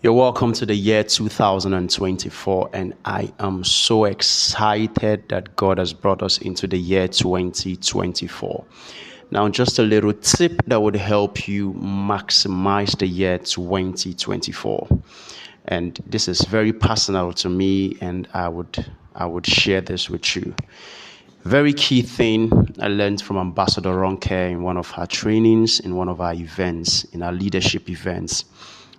You're welcome to the year 2024, and I am so excited that God has brought us into the year 2024. Now, just a little tip that would help you maximize the year 2024. And this is very personal to me, and I would share this with you. Very key thing I learned from Ambassador Ronke in one of her trainings, in one of our events, in our leadership events.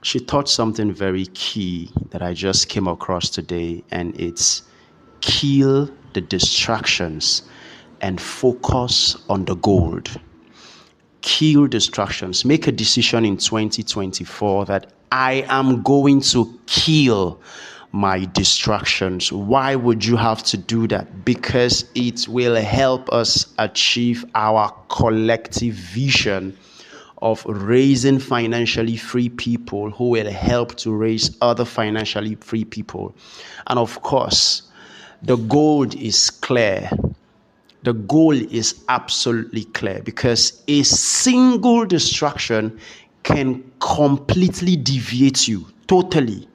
She taught something very key that I just came across today, and it's kill the distractions and focus on the gold. Kill distractions. Make a decision in 2024 that I am going to kill my distractions. Why would you have to do that? Because it will help us achieve our collective vision of raising financially free people who will help to raise other financially free people. And of course, the goal is clear. The goal is absolutely clear because a single distraction can completely deviate you totally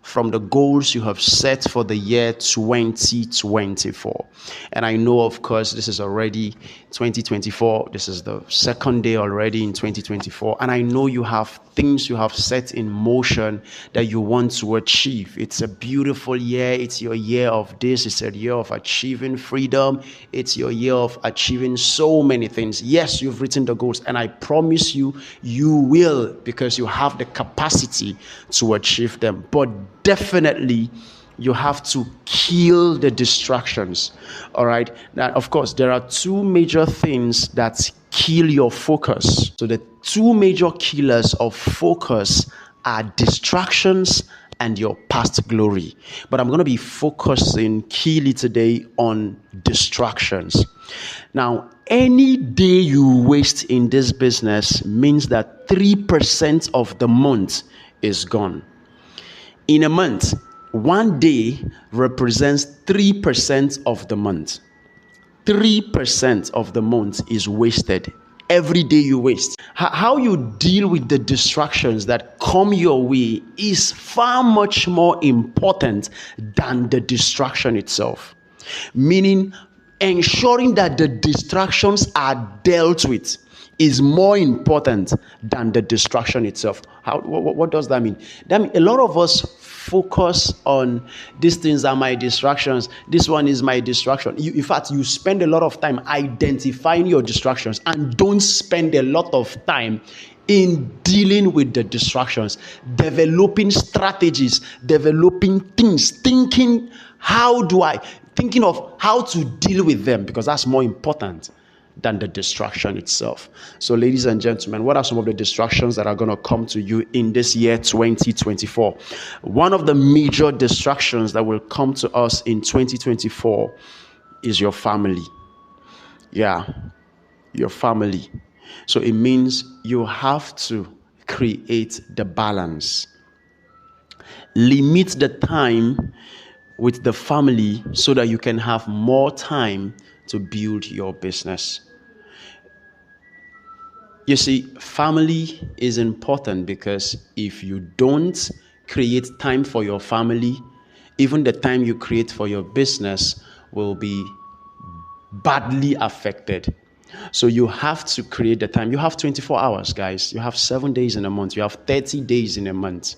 from the goals you have set for the year 2024. And I know, of course, this is already 2024. This is the second day already in 2024. And I know you have things you have set in motion that you want to achieve. It's a beautiful year. It's your year of this. It's a year of achieving freedom. It's your year of achieving so many things. Yes, you've written the goals, and I promise you, you will, because you have the capacity to achieve them. But definitely, you have to kill the distractions. All right. Now, of course, there are two major things that kill your focus. So the two major killers of focus are distractions and your past glory. But I'm going to be focusing keenly today on distractions. Now, any day you waste in this business means that 3% of the month is gone. In a month, one day represents 3% of the month. 3% of the month is wasted. Every day you waste. How you deal with the distractions that come your way is far much more important than the distraction itself. Meaning, ensuring that the distractions are dealt with is more important than the distraction itself. What does that mean? That means a lot of us focus on these things are my distractions. This one is my distraction. In fact, you spend a lot of time identifying your distractions and don't spend a lot of time in dealing with the distractions, developing strategies, developing things, thinking of how to deal with them, because that's more important than the distraction itself. So, ladies and gentlemen, what are some of the distractions that are going to come to you in this year 2024? One of the major distractions that will come to us in 2024 is your family. Yeah, your family. So it means you have to create the balance. Limit the time with the family so that you can have more time to build your business. You see, family is important because if you don't create time for your family, even the time you create for your business will be badly affected. So you have to create the time. You have 24 hours, guys. You have 7 days in a month. You have 30 days in a month.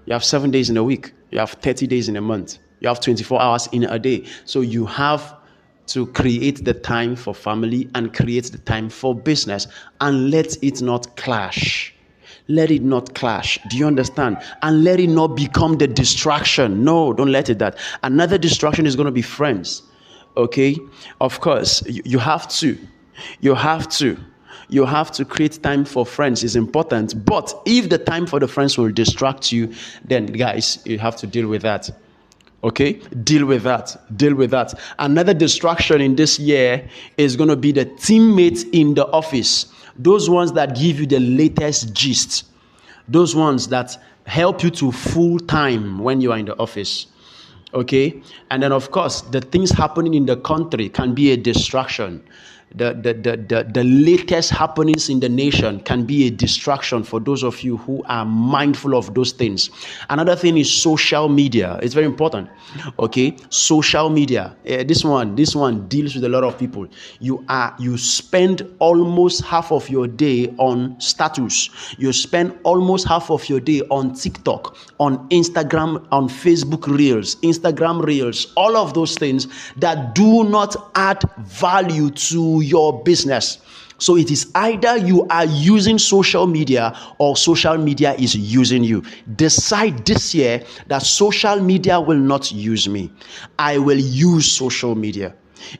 You have 7 days in a week. You have 30 days in a month. You have 24 hours in a day. So you have to create the time for family and create the time for business, and let it not clash. Let it not clash. Do you understand? And let it not become the distraction. No, don't let it that. Another distraction is going to be friends. Okay? Of course, you have to create time for friends is important. But if the time for the friends will distract you, then guys, you have to deal with that. Okay, deal with that. Another distraction in this year is going to be the teammates in the office. Those ones that give you the latest gist. Those ones that help you to full time when you are in the office. Okay, and then of course, the things happening in the country can be a distraction. the latest happenings in the nation can be a distraction for those of you who are mindful of those things. Another thing is social media. It's very important. Okay, social media. This one deals with a lot of people. You spend almost half of your day on status. You spend almost half of your day on TikTok, on Instagram, on Facebook Reels, Instagram Reels, all of those things that do not add value to your business. So it is either you are using social media or social media is using you. Decide this year that social media will not use me. I will use social media.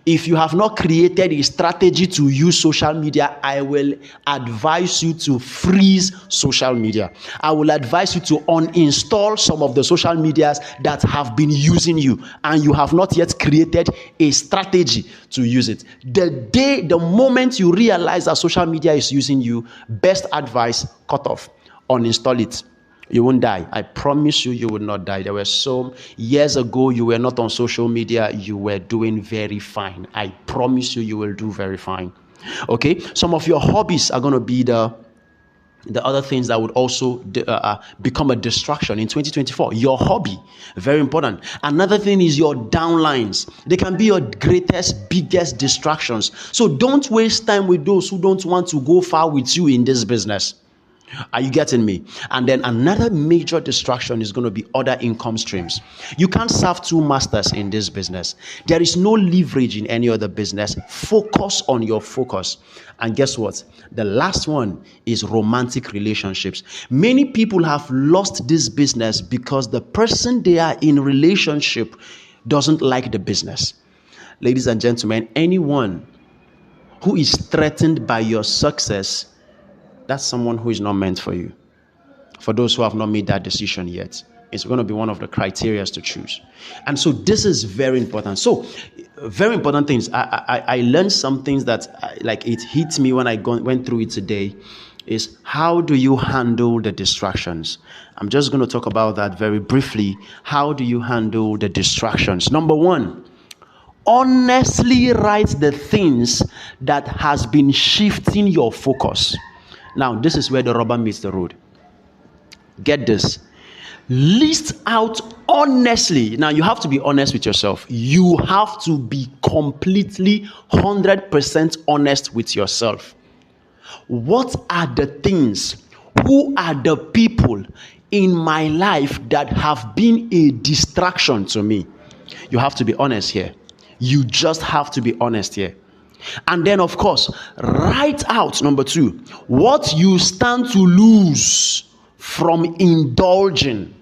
If you have not created a strategy to use social media, I will advise you to freeze social media. I will advise you to uninstall some of the social medias that have been using you and you have not yet created a strategy to use it. The moment you realize that social media is using you, best advice, cut off, uninstall it. You won't die. I promise you, you will not die. There were some years ago, you were not on social media. You were doing very fine. I promise you, you will do very fine. Okay. Some of your hobbies are going to be the other things that would also become a distraction in 2024. Your hobby, very important. Another thing is your downlines. They can be your biggest distractions. So don't waste time with those who don't want to go far with you in this business. Are you getting me? And then another major distraction is going to be other income streams. You can't serve two masters in this business. There is no leverage in any other business. Focus on your focus. And guess what? The last one is romantic relationships. Many people have lost this business because the person they are in relationship doesn't like the business. Ladies and gentlemen, anyone who is threatened by your success, that's someone who is not meant for you. For those who have not made that decision yet, it's going to be one of the criteria to choose. And so this is very important. So very important things. I learned some things that like it hit me when I went through it today is how do you handle the distractions? I'm just going to talk about that very briefly. How do you handle the distractions? Number one, honestly write the things that has been shifting your focus. Now, this is where the rubber meets the road. Get this. List out honestly. Now, you have to be honest with yourself. You have to be completely 100% honest with yourself. What are the things? Who are the people in my life that have been a distraction to me? You have to be honest here. You just have to be honest here. And then, of course, write out, number two, what you stand to lose from indulging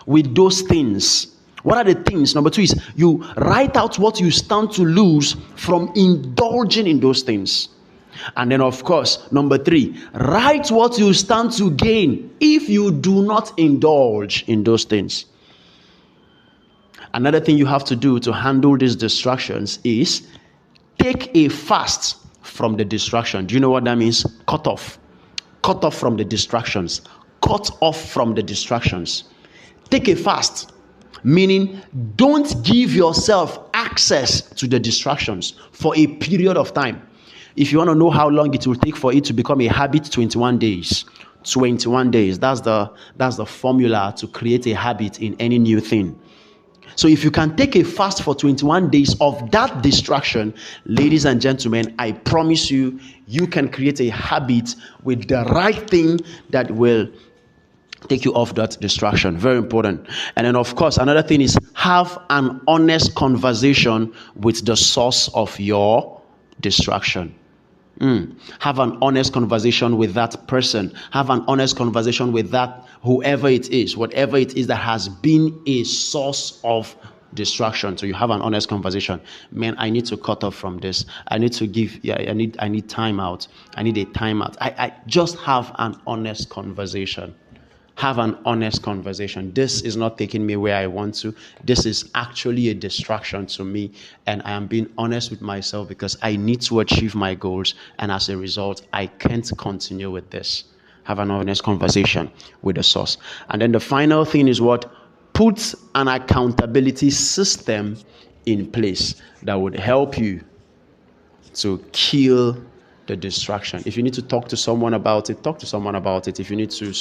with those things. What are the things? Number two is you write out what you stand to lose from indulging in those things. And then, of course, number three, write what you stand to gain if you do not indulge in those things. Another thing you have to do to handle these distractions is take a fast from the distraction. Do you know what that means? Cut off. Cut off from the distractions. Cut off from the distractions. Take a fast, meaning don't give yourself access to the distractions for a period of time. If you want to know how long it will take for it to become a habit, 21 days. 21 days. That's the formula to create a habit in any new thing. So if you can take a fast for 21 days of that distraction, ladies and gentlemen, I promise you, you can create a habit with the right thing that will take you off that distraction. Very important. And then, of course, another thing is have an honest conversation with the source of your distraction. Have an honest conversation with that person. Have an honest conversation with that whoever it is, whatever it is that has been a source of distraction. So you have an honest conversation. Man, I need to cut off from this. I need to give. I need time out. I need a timeout. I just have an honest conversation. Have an honest conversation. This is not taking me where I want to. This is actually a distraction to me. And I am being honest with myself because I need to achieve my goals. And as a result, I can't continue with this. Have an honest conversation with the source. And then the final thing is what? Put an accountability system in place that would help you to kill the distraction. If you need to talk to someone about it, talk to someone about it. If you need to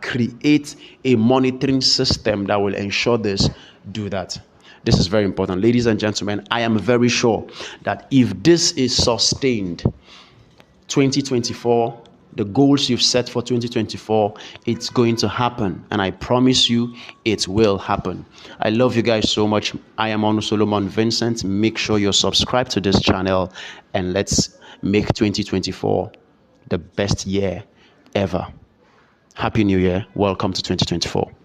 create a monitoring system that will ensure this, do that. This is very important. Ladies and gentlemen, I am very sure that if this is sustained, 2024, the goals you've set for 2024, it's going to happen. And I promise you, it will happen. I love you guys so much. I am Onu Solomon Vincent. Make sure you're subscribed to this channel, and let's make 2024 the best year ever. Happy New Year. Welcome to 2024.